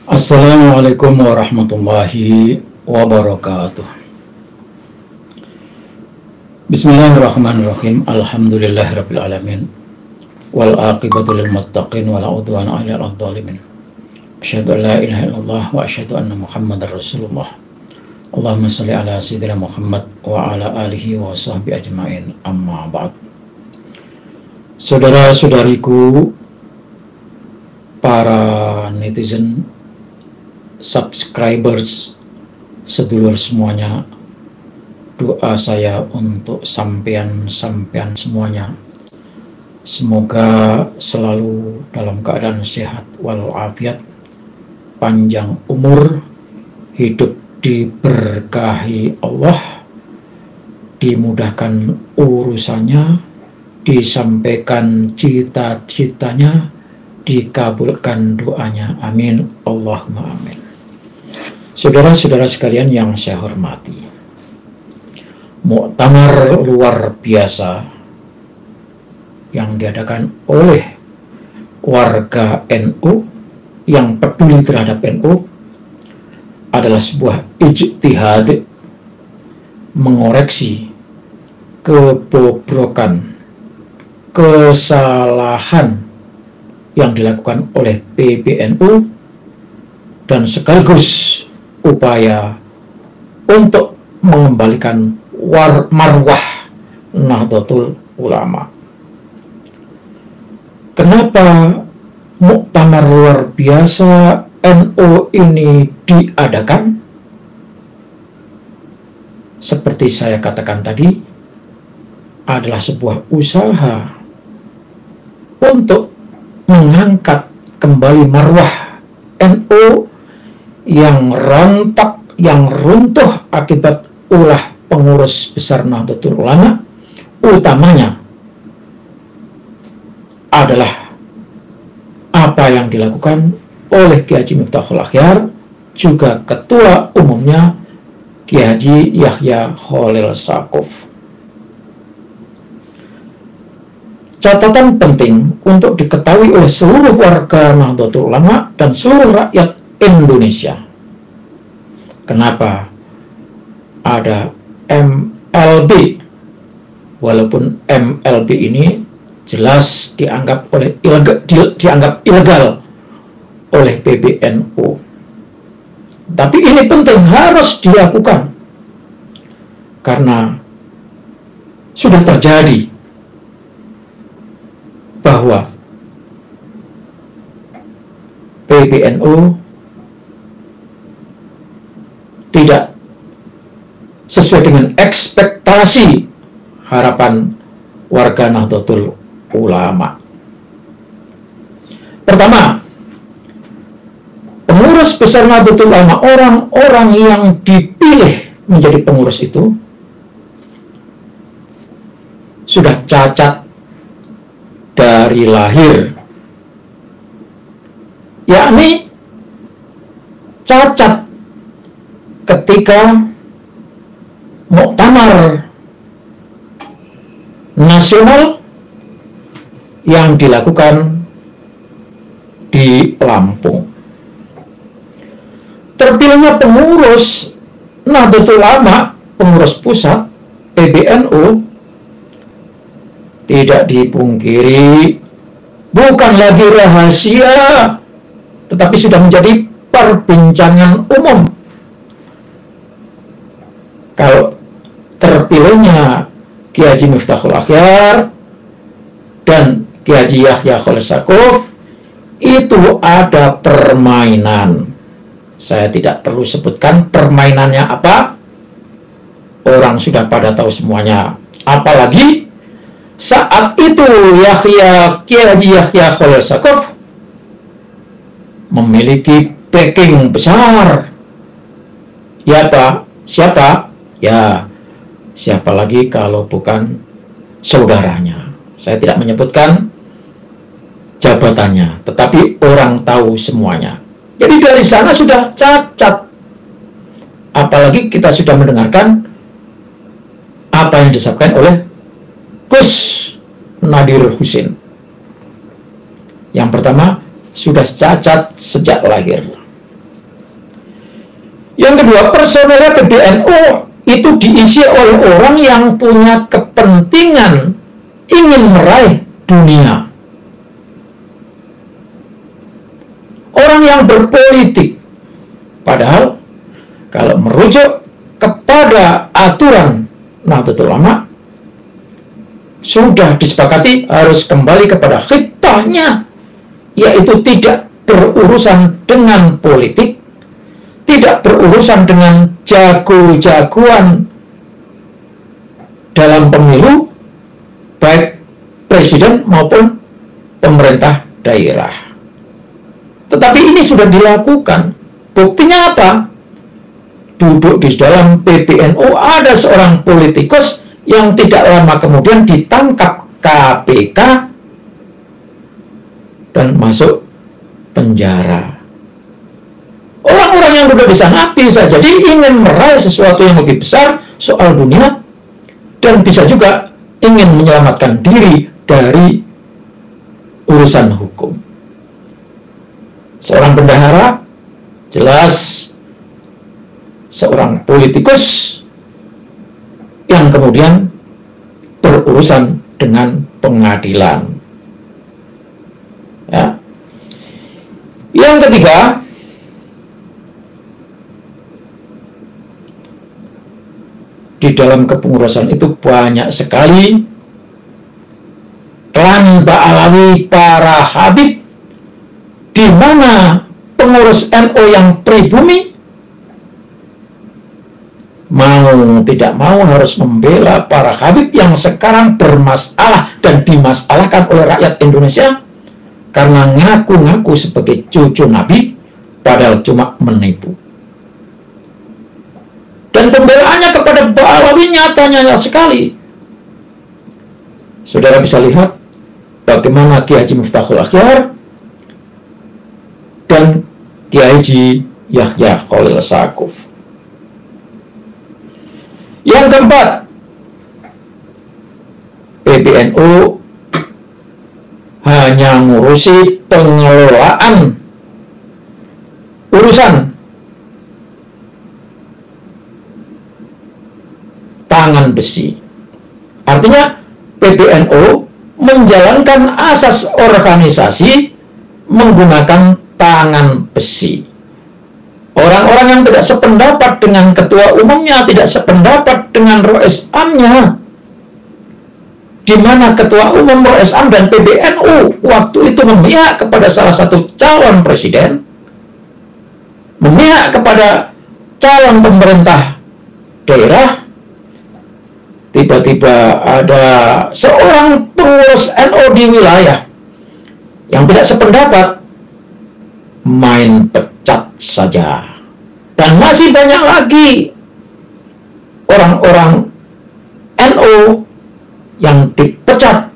Assalamualaikum warahmatullahi wabarakatuh. Bismillahirrahmanirrahim. Alhamdulillahirabbil alamin. Wal aqibatu lil muttaqin wala udwana 'alal zalimin. Asyhadu an la ilaha illallah wa asyhadu anna Muhammadar Rasulullah. Allahumma shalli ala sayyidina Muhammad wa ala alihi wa sahbihi ajmain. Amma ba'd. Saudara-saudariku, para netizen, subscribers, sedulur semuanya, doa saya untuk sampean semuanya, semoga selalu dalam keadaan sehat walafiat, panjang umur, hidup diberkahi Allah, dimudahkan urusannya, disampaikan cita-citanya, dikabulkan doanya. Amin, Allahumma amin. Saudara-saudara sekalian yang saya hormati, muktamar luar biasa yang diadakan oleh warga NU yang peduli terhadap NU adalah sebuah ijtihad mengoreksi kebobrokan, kesalahan yang dilakukan oleh PBNU dan sekaligus upaya untuk mengembalikan marwah Nahdlatul Ulama. Kenapa muktamar luar biasa NU ini diadakan? Seperti saya katakan tadi, adalah sebuah usaha untuk mengangkat kembali marwah NU yang rontok, yang runtuh akibat ulah pengurus besar Nahdlatul Ulama, utamanya adalah apa yang dilakukan oleh Kiai Haji Miftahul Akhyar, juga ketua umumnya Kiai Haji Yahya Khalil Saqaf. Catatan penting untuk diketahui oleh seluruh warga Nahdlatul Ulama dan seluruh rakyat Indonesia. Kenapa ada MLB? Walaupun MLB ini jelas dianggap ilegal oleh PBNU. Tapi ini penting, harus dilakukan karena sudah terjadi bahwa PBNU tidak sesuai dengan ekspektasi harapan warga Nahdlatul Ulama. Pertama, pengurus besar Nahdlatul Ulama, orang-orang yang dipilih menjadi pengurus itu sudah cacat dari lahir, yakni cacat ketika muktamar nasional yang dilakukan di Lampung. Terpilihnya pengurus Nahdlatul Ulama, pengurus pusat PBNU, tidak dipungkiri bukan lagi rahasia, tetapi sudah menjadi perbincangan umum. Kalau terpilihnya Kiai Haji Miftahul Akhyar dan Kiai Haji Yahya Khalil Saqaf, itu ada permainan. Saya tidak perlu sebutkan permainannya apa, orang sudah pada tahu semuanya. Apalagi saat itu Kiai Haji Yahya Khalil Saqaf memiliki backing besar. Ya Pak, siapa? Ya, siapa lagi kalau bukan saudaranya. Saya tidak menyebutkan jabatannya, tetapi orang tahu semuanya. Jadi dari sana sudah cacat. Apalagi kita sudah mendengarkan apa yang disampaikan oleh Gus Nadir Husin. Yang pertama, sudah cacat sejak lahir. Yang kedua, personel PBNU itu diisi oleh orang yang punya kepentingan ingin meraih dunia. Orang yang berpolitik. Padahal kalau merujuk kepada aturan Nahdlatul Ulama, sudah disepakati harus kembali kepada khitahnya, yaitu tidak berurusan dengan politik, tidak berurusan dengan jago-jagoan dalam pemilu, baik presiden maupun pemerintah daerah. Tetapi ini sudah dilakukan. Buktinya apa? Duduk di dalam PBNU ada seorang politikus yang tidak lama kemudian ditangkap KPK dan masuk penjara. Orang-orang yang sudah di sana bisa jadi ingin meraih sesuatu yang lebih besar soal dunia, dan bisa juga ingin menyelamatkan diri dari urusan hukum. Seorang bendahara jelas seorang politikus yang kemudian berurusan dengan pengadilan. Ya. Yang ketiga, di dalam kepengurusan itu banyak sekali klan Ba'alawi para Habib, di mana pengurus NU yang pribumi mau tidak mau harus membela para Habib yang sekarang bermasalah dan dimasalahkan oleh rakyat Indonesia karena ngaku-ngaku sebagai cucu Nabi padahal cuma menipu. Dan pembelaannya kepada Ba'alawi nyata-nyata sekali. Saudara bisa lihat bagaimana Kiai Haji Miftahul Akhyar dan Kiai Haji Yahya Khalil Saquf. Yang keempat, PBNU hanya ngurusi pengelolaan urusan tangan besi. Artinya PBNU menjalankan asas organisasi menggunakan tangan besi. Orang-orang yang tidak sependapat dengan ketua umumnya, tidak sependapat dengan Rois Amnya, di mana ketua umum Rois Am dan PBNU waktu itu memihak kepada salah satu calon presiden, memihak kepada calon pemerintah daerah, tiba-tiba ada seorang pengurus NU di wilayah yang tidak sependapat, main pecat saja. Dan masih banyak lagi orang-orang NU yang dipecat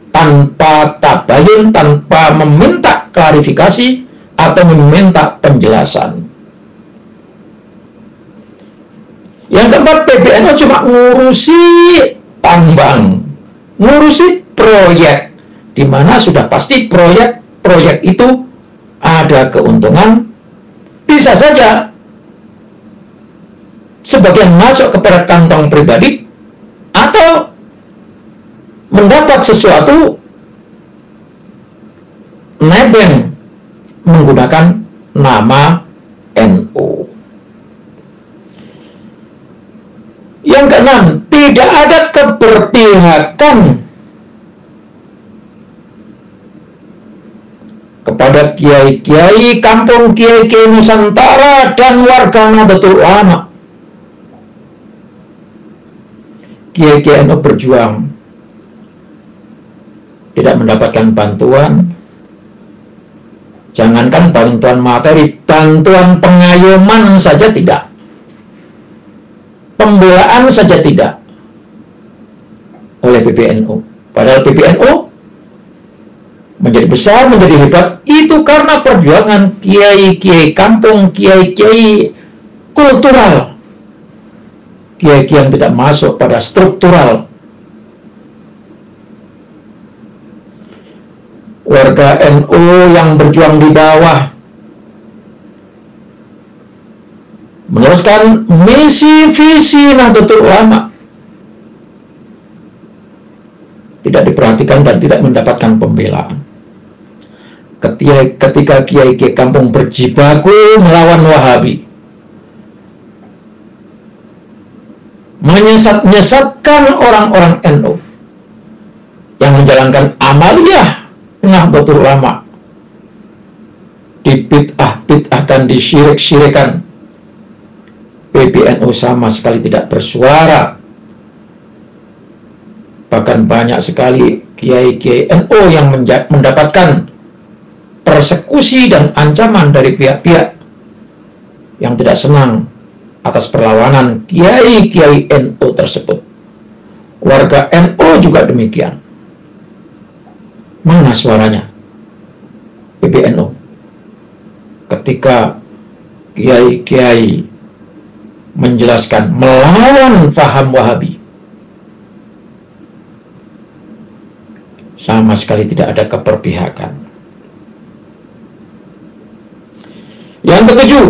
tanpa tabayun, tanpa meminta klarifikasi atau meminta penjelasan. Yang keempat, PBNU cuma ngurusi tambang, ngurusi proyek, di mana sudah pasti proyek itu ada keuntungan, bisa saja sebagian masuk kepada kantong pribadi atau mendapat sesuatu nebeng menggunakan nama NU. Yang keenam, tidak ada keberpihakan kepada kiai-kiai kampung, kiai-kiai Nusantara dan warga Nahdlatul Ulama. Kiai-kiai NU berjuang tidak mendapatkan bantuan, jangankan bantuan materi, bantuan pengayoman saja tidak, pembelaan saja tidak oleh PBNU. Padahal PBNU menjadi besar, menjadi hebat, itu karena perjuangan kiai-kiai kampung, kiai-kiai kultural, kiai-kiai yang tidak masuk pada struktural. Warga NU yang berjuang di bawah meneruskan misi visi Nahdlatul Ulama, tidak diperhatikan dan tidak mendapatkan pembelaan. Ketika kiai-kiai kampung berjibaku melawan Wahabi, menyesatkan orang-orang NU yang menjalankan amaliyah Nahdlatul Ulama, dibid'ah-bid'ahkan, disyirik-syirikan, PBNU sama sekali tidak bersuara. Bahkan banyak sekali kiai-kiai NU yang mendapatkan persekusi dan ancaman dari pihak-pihak yang tidak senang atas perlawanan kiai-kiai NU tersebut. Warga NU juga demikian. Mana suaranya PBNU ketika kiai-kiai menjelaskan melawan faham Wahabi? Sama sekali tidak ada keberpihakan. Yang ketujuh,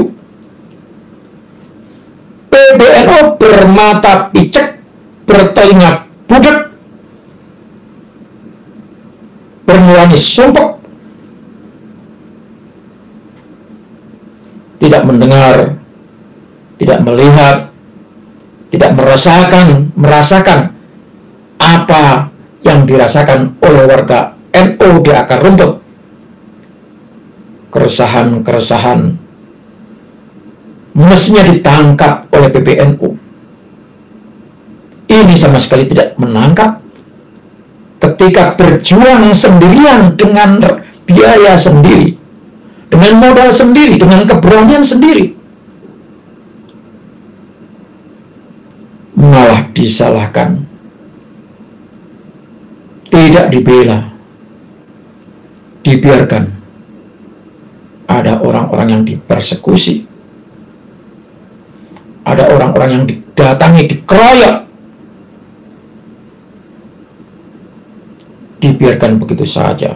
PBNU bermata picek, bertelinga budek, bernurani sumpek, tidak mendengar, tidak melihat, tidak merasakan apa yang dirasakan oleh warga NU di akar rumput. Keresahan mestinya ditangkap oleh PBNU. Ini sama sekali tidak menangkap. Ketika berjuang sendirian dengan biaya sendiri, dengan modal sendiri, dengan keberanian sendiri, malah disalahkan, tidak dibela, dibiarkan. Ada orang-orang yang dipersekusi, ada orang-orang yang didatangi, dikeroyok, dibiarkan begitu saja.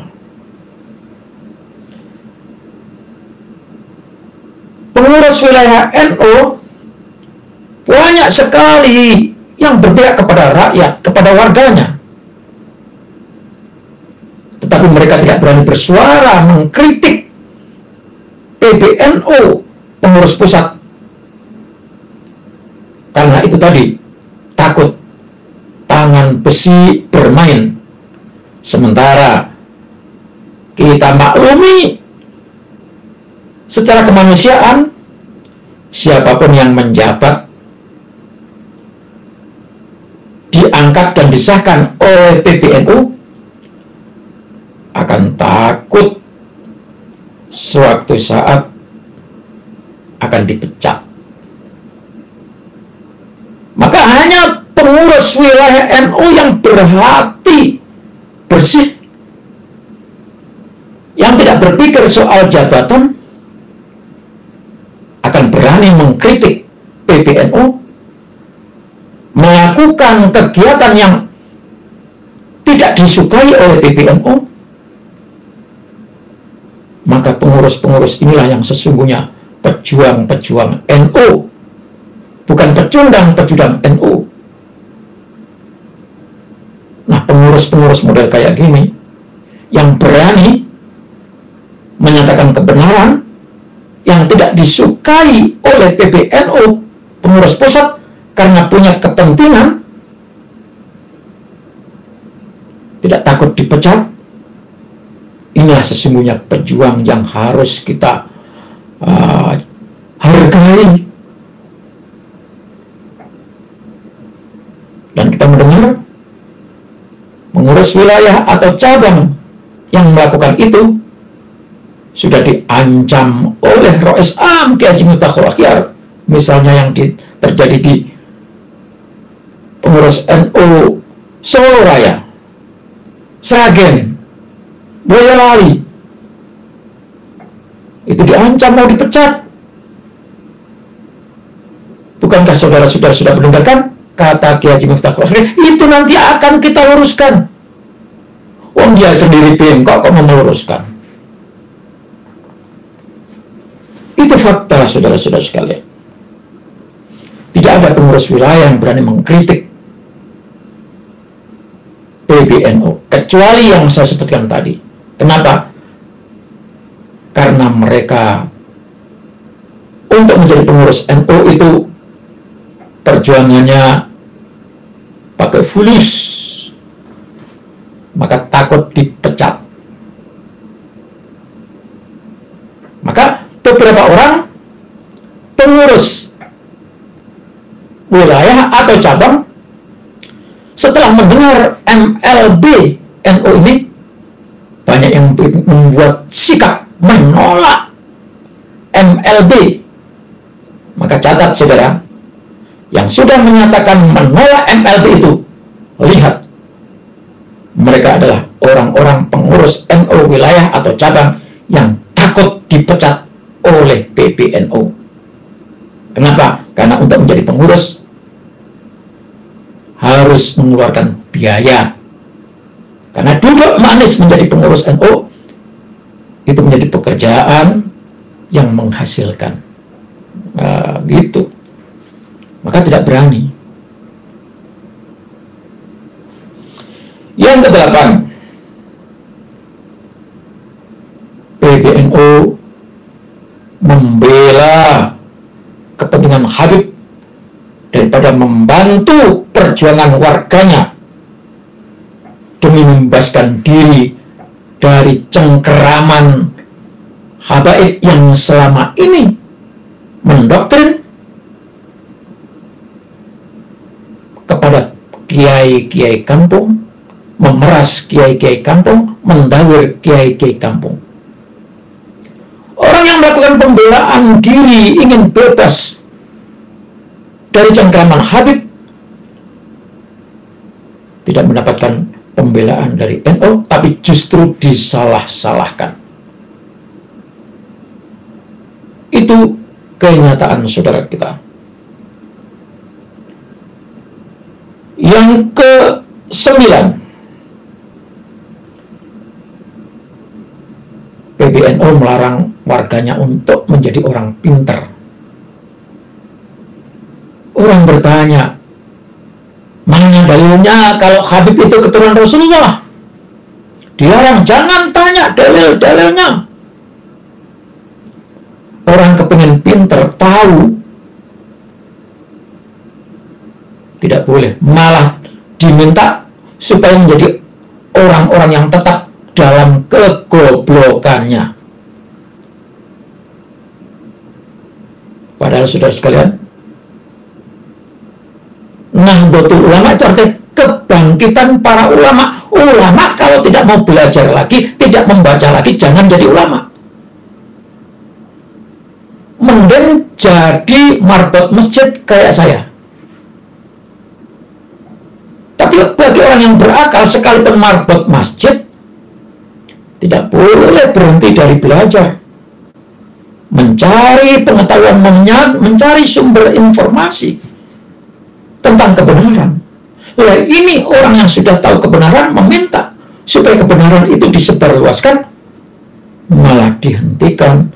Pengurus wilayah NU banyak sekali yang berpihak kepada rakyat, kepada warganya, tetapi mereka tidak berani bersuara mengkritik PBNU, pengurus pusat. Karena itu tadi, takut tangan besi bermain. Sementara kita maklumi secara kemanusiaan, siapapun yang menjabat, diangkat dan disahkan oleh PBNU, akan takut sewaktu saat akan dipecat. Maka hanya pengurus wilayah NU yang berhati bersih, yang tidak berpikir soal jabatan, akan berani mengkritik PBNU, melakukan kegiatan yang tidak disukai oleh PBNU. Maka pengurus-pengurus inilah yang sesungguhnya pejuang-pejuang NU, bukan pecundang-pecundang NU. Nah, pengurus-pengurus model kayak gini yang berani menyatakan kebenaran yang tidak disukai oleh PBNU, pengurus pusat, karena punya kepentingan, tidak takut dipecat. Inilah sesungguhnya pejuang yang harus kita hargai. Dan kita mendengar pengurus wilayah atau cabang yang melakukan itu sudah diancam oleh Rois Am Kiai Haji Miftahul Akhyar, misalnya yang terjadi di pengurus NU Solo Raya, Sragen, Boyolali, itu diancam mau dipecat. Bukankah saudara-saudara sudah mendengarkan kata Kiai Haji Miftahul Akhyar, itu nanti akan kita luruskan. Wong dia sendiri bengkok kok mau meluruskan. Itu fakta, saudara-saudara sekalian. ada pengurus wilayah yang berani mengkritik PBNU, kecuali yang saya sebutkan tadi. Kenapa? Karena mereka untuk menjadi pengurus NU itu perjuangannya pakai fulus, maka takut dipecat. Maka beberapa orang pengurus wilayah atau cabang setelah mendengar MLB NU ini, banyak yang membuat sikap menolak MLB. Maka catat saudara, yang sudah menyatakan menolak MLB itu, lihat, mereka adalah orang-orang pengurus NU wilayah atau cabang yang takut dipecat oleh PBNU. Kenapa? Karena untuk menjadi pengurus harus mengeluarkan biaya. Karena duduk manis menjadi pengurus NU itu menjadi pekerjaan yang menghasilkan. Nah, gitu. Maka tidak berani. Yang kedelapan, PBNU membela kepentingan Habib daripada membantu perjuangan warganya demi membebaskan diri dari cengkeraman habaib yang selama ini mendoktrin kepada kiai-kiai kampung, memeras kiai-kiai kampung, mendawir kiai-kiai kampung. Orang yang melakukan pembelaan diri ingin bebas dari cengkeraman Habib tidak mendapatkan pembelaan dari NU, tapi justru disalah-salahkan. Itu kenyataan saudara kita. Yang ke-9, PBNU melarang warganya untuk menjadi orang pintar. Orang bertanya, mana dalilnya kalau Habib itu keturunan Rasulullah? Dilarang, jangan tanya dalil-dalilnya. Orang kepingin pintar, tahu, tidak boleh. Malah diminta supaya menjadi orang-orang yang tetap dalam kegoblokannya. Padahal saudara sekalian, Nahdlatul Ulama itu artinya kebangkitan para ulama. Ulama kalau tidak mau belajar lagi, tidak membaca lagi, jangan jadi ulama. Mending jadi marbot masjid kayak saya. Tapi bagi orang yang berakal, sekalipun marbot masjid, tidak boleh berhenti dari belajar. Mencari pengetahuan, mencari sumber informasi tentang kebenaran. Nah, ini orang yang sudah tahu kebenaran meminta supaya kebenaran itu disebarluaskan, malah dihentikan.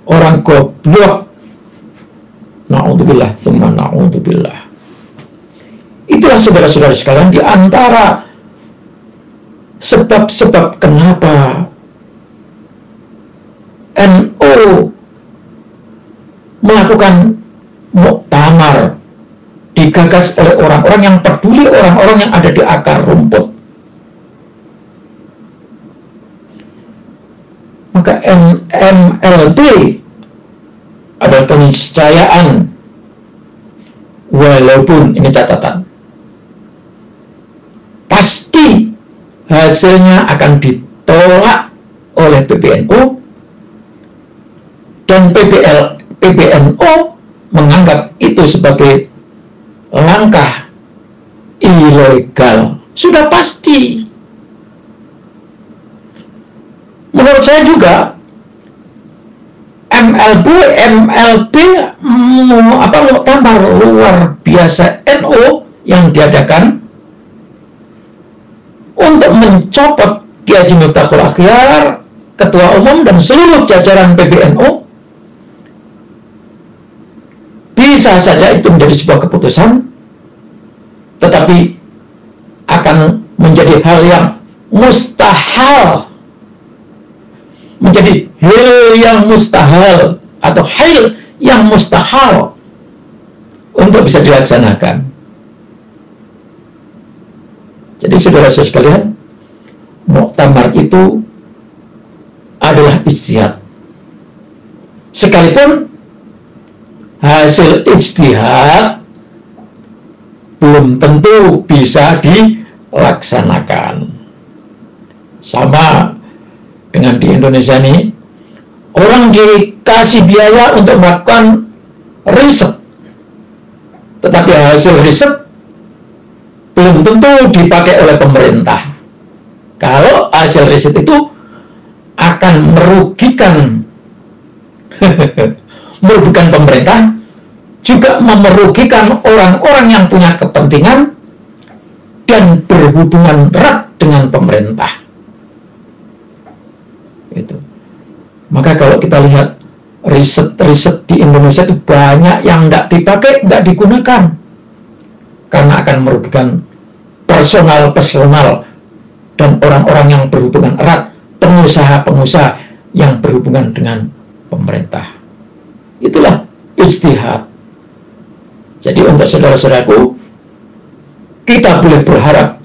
Orang goblok, na'udzubillah, tsumma na'udzubillah. Itulah saudara-saudara sekalian, di antara sebab-sebab kenapa NU melakukan muktamar digagas oleh orang-orang yang peduli, orang-orang yang ada di akar rumput. Maka MLB adalah keniscayaan, walaupun ini catatan, pasti hasilnya akan ditolak oleh PBNU, dan PBNU menganggap itu sebagai langkah ilegal. Sudah pasti. Menurut saya juga MLB muktamar luar biasa NU yang diadakan untuk mencopot Kiai Haji Miftahul Akhyar, ketua umum dan seluruh jajaran PBNU, bisa saja itu menjadi sebuah keputusan, tetapi akan menjadi hal yang mustahil, menjadi hal yang mustahil atau hal yang mustahil untuk bisa dilaksanakan. Jadi saudara-saudara sekalian, muktamar itu adalah ijtihad. Sekalipun hasil ijtihad belum tentu bisa dilaksanakan. Sama dengan di Indonesia ini, orang dikasih biaya untuk melakukan riset, tetapi hasil riset belum tentu dipakai oleh pemerintah. Kalau hasil riset itu akan merugikan merugikan pemerintah, juga merugikan orang-orang yang punya kepentingan dan berhubungan erat dengan pemerintah. Itu. Maka kalau kita lihat riset-riset di Indonesia itu banyak yang tidak dipakai, tidak digunakan, karena akan merugikan personal dan orang-orang yang berhubungan erat, pengusaha-pengusaha yang berhubungan dengan pemerintah. Itulah ijtihad. Jadi untuk saudara-saudaraku, kita boleh berharap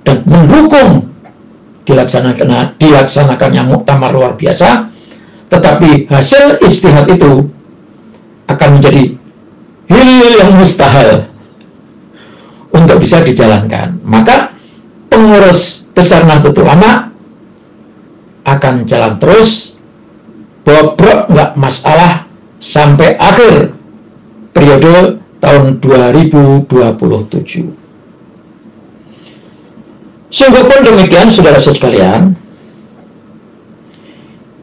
dan mendukung dilaksanakannya muktamar luar biasa, tetapi hasil ijtihad itu akan menjadi hal yang mustahil untuk bisa dijalankan. Maka pengurus besar Nahdlatul Ulama akan jalan terus, bobrok nggak masalah, sampai akhir periode tahun 2027. Sungguh pun demikian, saudara-saudara sekalian,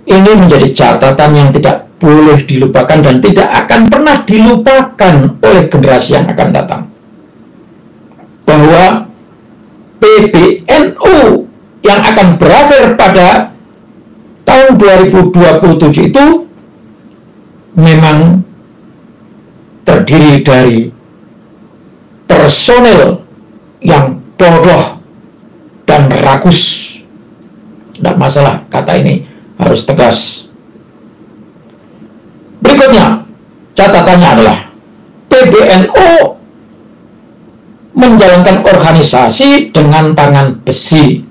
ini menjadi catatan yang tidak boleh dilupakan dan tidak akan pernah dilupakan oleh generasi yang akan datang, bahwa PBNU yang akan berakhir pada tahun 2027 itu memang terdiri dari personel yang bodoh dan rakus. Tidak masalah, kata ini harus tegas. Berikutnya, catatannya adalah PBNU menjalankan organisasi dengan tangan besi.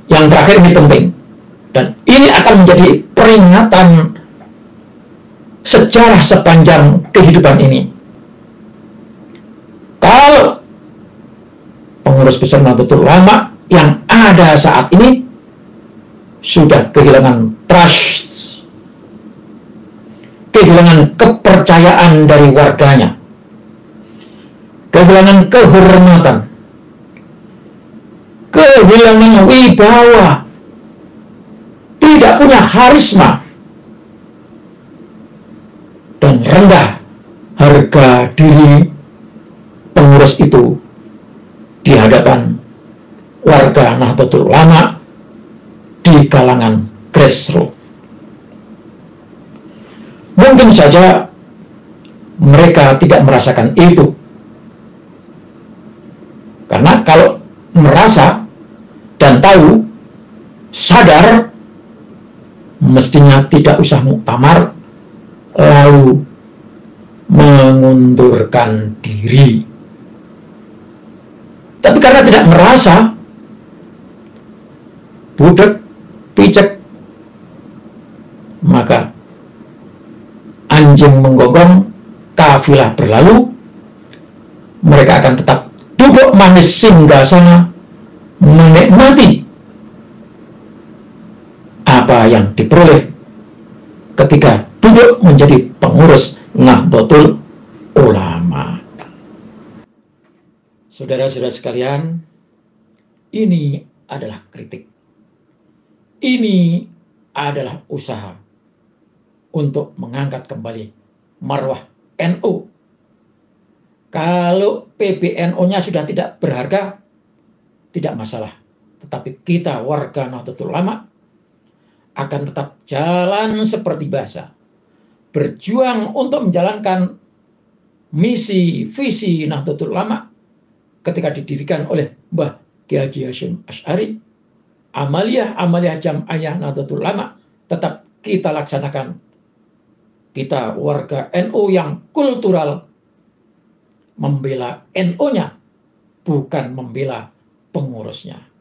Yang terakhir ini penting, dan ini akan menjadi peringatan sejarah sepanjang kehidupan ini. Kalau pengurus besar Nahdlatul Ulama yang ada saat ini sudah kehilangan trust, kehilangan kepercayaan dari warganya, kehilangan kehormatan, kehilangan wibawa, tidak punya karisma, dan rendah harga diri pengurus itu di hadapan warga Nahdlatul Ulama di kalangan grassroots. Mungkin saja mereka tidak merasakan itu, karena kalau merasa dan tahu, sadar, mestinya tidak usah muktamar lalu mengundurkan diri. Tapi karena tidak merasa, budek, picek, maka anjing menggonggong, kafilah berlalu, mereka akan tetap duduk manis singgasana, menikmati apa yang diperoleh ketika duduk menjadi pengurus Nahdlatul Ulama. Saudara-saudara sekalian, ini adalah kritik. Ini adalah usaha untuk mengangkat kembali marwah NU. Kalau PBNU-nya sudah tidak berharga, tidak masalah. Tetapi kita warga Nahdlatul Ulama akan tetap jalan seperti biasa. berjuang untuk menjalankan misi visi Nahdlatul Ulama ketika didirikan oleh Mbah Kiai Haji Hasyim Asy'ari, amaliyah jam'iyah Nahdlatul Ulama tetap kita laksanakan. Kita warga NU yang kultural, membela NU-nya, bukan membela pengurusnya.